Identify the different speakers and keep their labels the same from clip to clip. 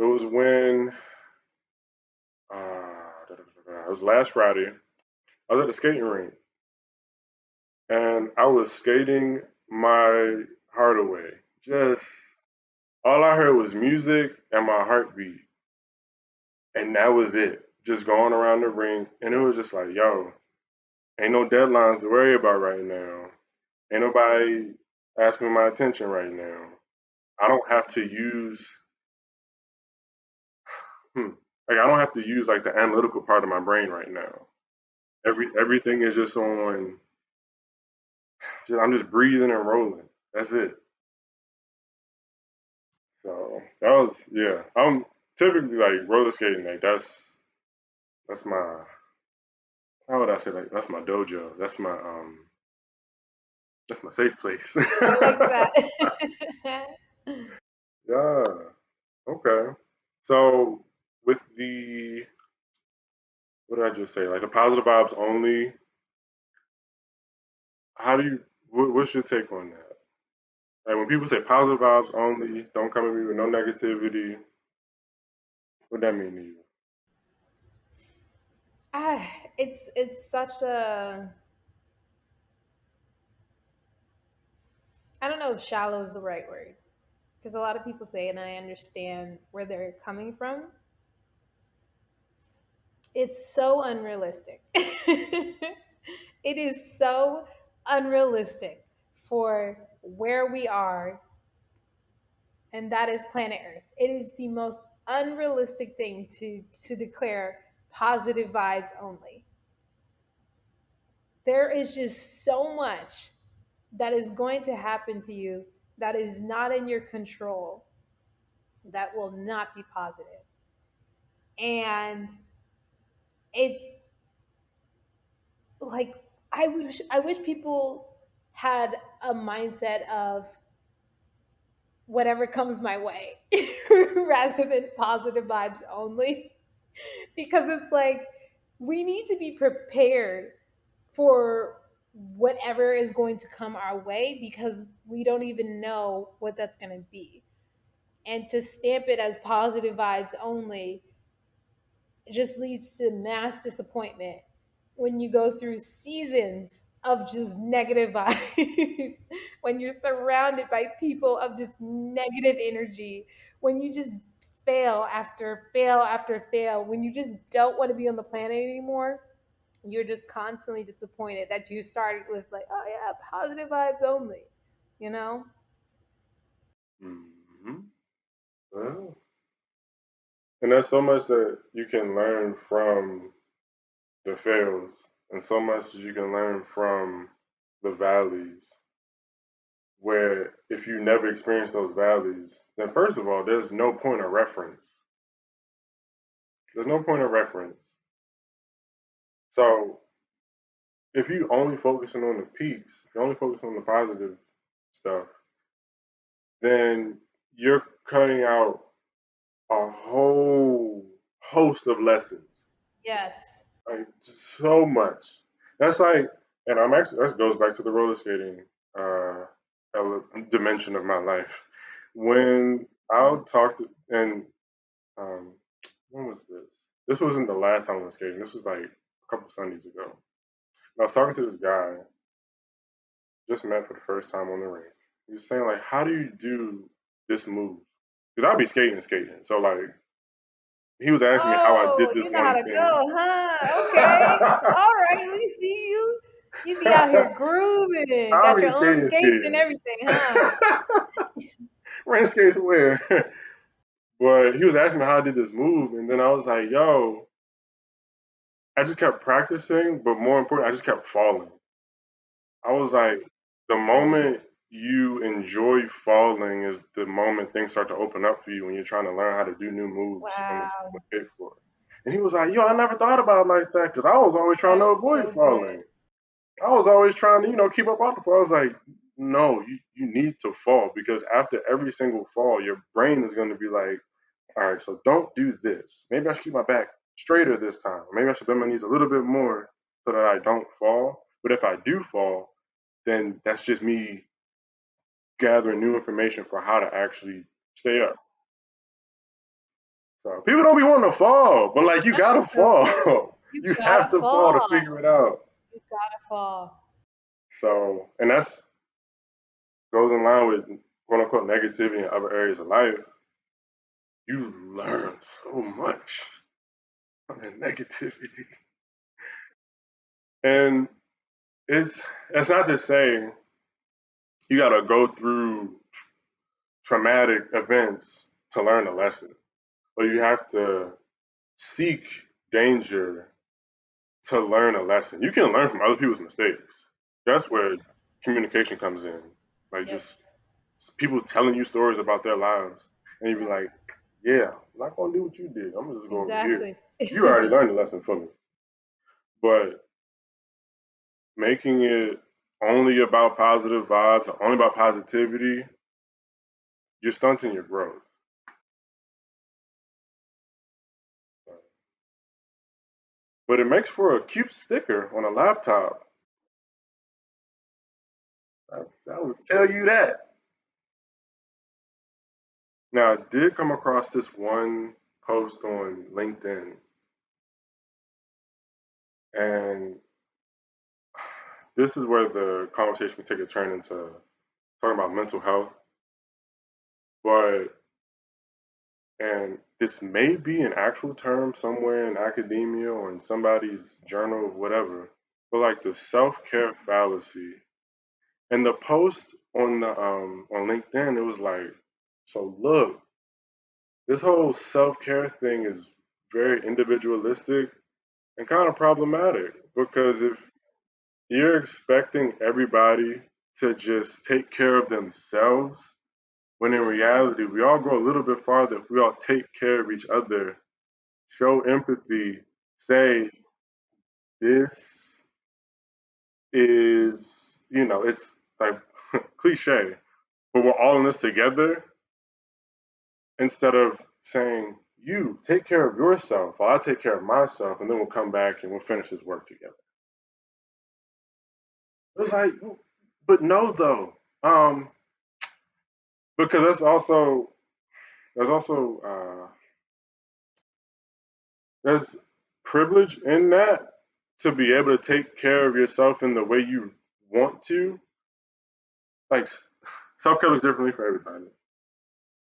Speaker 1: It was when it was last Friday. I was at the skating rink and I was skating my heart away. Just all I heard was music and my heartbeat, and that was it. Just going around the rink, and it was just like, yo, ain't no deadlines to worry about right now. Ain't nobody asking my attention right now. I don't have to use hmm, like I don't have to use like the analytical part of my brain right now. Everything is just on. I'm just breathing and rolling. That's it. So that was yeah. I'm typically like roller skating. Like that's my how would I say like that's my dojo. That's my safe place.
Speaker 2: I like that.
Speaker 1: Yeah. Okay. So with the what did I just say? Like the positive vibes only. How do you? What's your take on that? Like when people say positive vibes only, don't come at me with no negativity. What that mean to you?
Speaker 2: It's such a, I don't know if shallow is the right word, because a lot of people say, and I understand where they're coming from. It's so unrealistic. It is so unrealistic for where we are, and that is planet Earth. It is the most unrealistic thing to declare positive vibes only. There is just so much that is going to happen to you that is not in your control, that will not be positive. And it, like, I wish people had a mindset of whatever comes my way rather than positive vibes only, because it's like we need to be prepared for whatever is going to come our way, because we don't even know what that's going to be. And to stamp it as positive vibes only, it just leads to mass disappointment when you go through seasons of just negative vibes, when you're surrounded by people of just negative energy, when you just fail after fail after fail, when you just don't want to be on the planet anymore. You're just constantly disappointed that you started with, like, oh yeah, positive vibes only, you know?
Speaker 1: Hmm. Well, and there's so much that you can learn from the fails, and so much that you can learn from the valleys. Where if you never experience those valleys, then first of all, there's no point of reference. There's no point of reference. So if you only focusing on the peaks, if you're only focusing on the positive stuff, then you're cutting out a whole host of lessons.
Speaker 2: Yes.
Speaker 1: Like just so much. That's like, and I'm actually that goes back to the roller skating dimension of my life. When I'll talk to and um, when was this? This wasn't the last time I was skating. This was like a couple Sundays ago. And I was talking to this guy, just met for the first time on the rink. He was saying like, "How do you do this move?" Because I'll be skating. So like, he was asking me how I did
Speaker 2: Oh,
Speaker 1: this
Speaker 2: you know how
Speaker 1: one
Speaker 2: to
Speaker 1: thing.
Speaker 2: go, huh? Okay. All right, we see you. You be out here grooving.
Speaker 1: I'll
Speaker 2: Got
Speaker 1: be
Speaker 2: your own skates and
Speaker 1: skating.
Speaker 2: everything, huh?
Speaker 1: Rent skates where? But he was asking me how I did this move, and then I was like, "Yo, I just kept practicing, but more important, I just kept falling." I was like, the moment you enjoy falling is the moment things start to open up for you when you're trying to learn how to do new moves on the
Speaker 2: Wow.
Speaker 1: skate floor. And he was like, "Yo, I never thought about it like that because I was always trying to
Speaker 2: That's
Speaker 1: avoid
Speaker 2: so good.
Speaker 1: falling. I was always trying to, keep up off the floor." I was like, "No, you need to fall because after every single fall, your brain is going to be like, all right, so don't do this. Maybe I should keep my back straighter this time. Maybe I should bend my knees a little bit more so that I don't fall. But if I do fall, then that's just me gathering new information for how to actually stay up." So people don't be wanting to fall, but like you
Speaker 2: That's
Speaker 1: gotta
Speaker 2: so good.
Speaker 1: fall.
Speaker 2: You
Speaker 1: You have
Speaker 2: gotta
Speaker 1: to fall to
Speaker 2: fall.
Speaker 1: figure it out.
Speaker 2: You gotta fall.
Speaker 1: So, and that's goes in line with quote unquote negativity in other areas of life. You learn so much from the negativity, and it's it's not to say you gotta go through traumatic events to learn a lesson, but you have to seek danger to learn a lesson. You can learn from other people's mistakes. That's where communication comes in. Like
Speaker 2: Yep.
Speaker 1: just people telling you stories about their lives, and you be
Speaker 2: Yep.
Speaker 1: like, "Yeah, I'm not gonna do what you did. I'm gonna just go over here.
Speaker 2: Exactly.
Speaker 1: You already learned the lesson from me." But making it only about positive vibes, or only about positivity, you're stunting your growth. But it makes for a cute sticker on a laptop. I would tell you that. Now, I did come across this one post on LinkedIn, and this is where the conversation can take a turn into talking about mental health. But, and this may be an actual term somewhere in academia or in somebody's journal or whatever, but like the self care fallacy. And the post on LinkedIn, it was like, so look, this whole self care thing is very individualistic and kind of problematic because if you're expecting everybody to just take care of themselves, when in reality, we all go a little bit farther if we all take care of each other, show empathy, say, this is, it's like cliche, but we're all in this together instead of saying, you take care of yourself while I take care of myself, and then we'll come back and we'll finish this work together. It's like, but no, though, because there's also there's privilege in that to be able to take care of yourself in the way you want to. Like self care looks differently for everybody,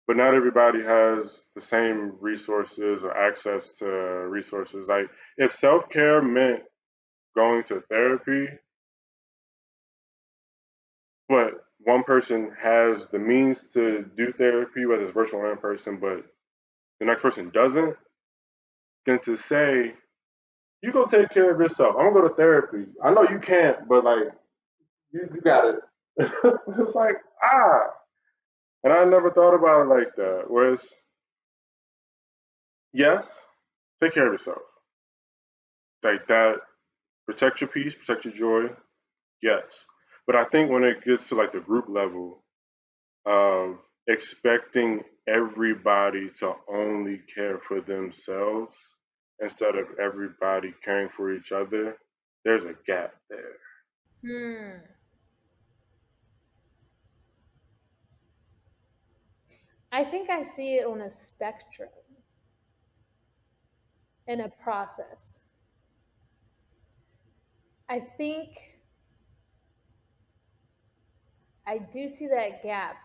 Speaker 1: but not everybody has the same resources or access to resources. Like if self care meant going to therapy, but one person has the means to do therapy, whether it's virtual or in person, but the next person doesn't, then to say, you go take care of yourself. I'm gonna go to therapy. I know you can't, but like you got it. It's like, and I never thought about it like that. Whereas, yes, take care of yourself. Like that, protect your peace, protect your joy. Yes. But I think when it gets to like the group level of expecting everybody to only care for themselves instead of everybody caring for each other, there's a gap there.
Speaker 2: Hmm. I think I see it on a spectrum in a process. I think I do see that gap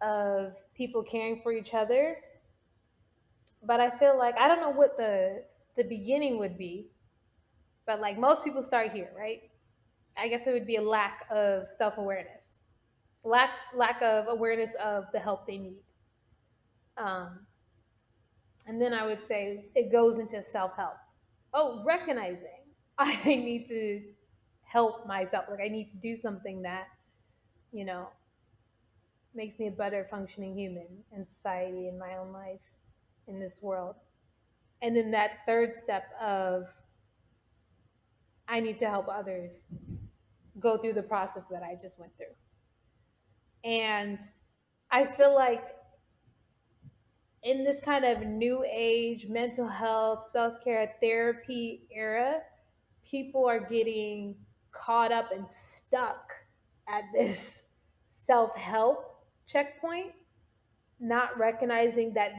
Speaker 2: of people caring for each other, but I feel like I don't know what the beginning would be, but like most people start here, right? I guess it would be a lack of self-awareness. Lack of awareness of the help they need. Um, and then I would say it goes into self-help. Oh, recognizing I need to help myself. Like I need to do something that, you know, makes me a better functioning human in society, in my own life, in this world. And then that third step of I need to help others go through the process that I just went through. And I feel like in this kind of new age mental health, self care, therapy era, people are getting caught up and stuck at this self help checkpoint, not recognizing that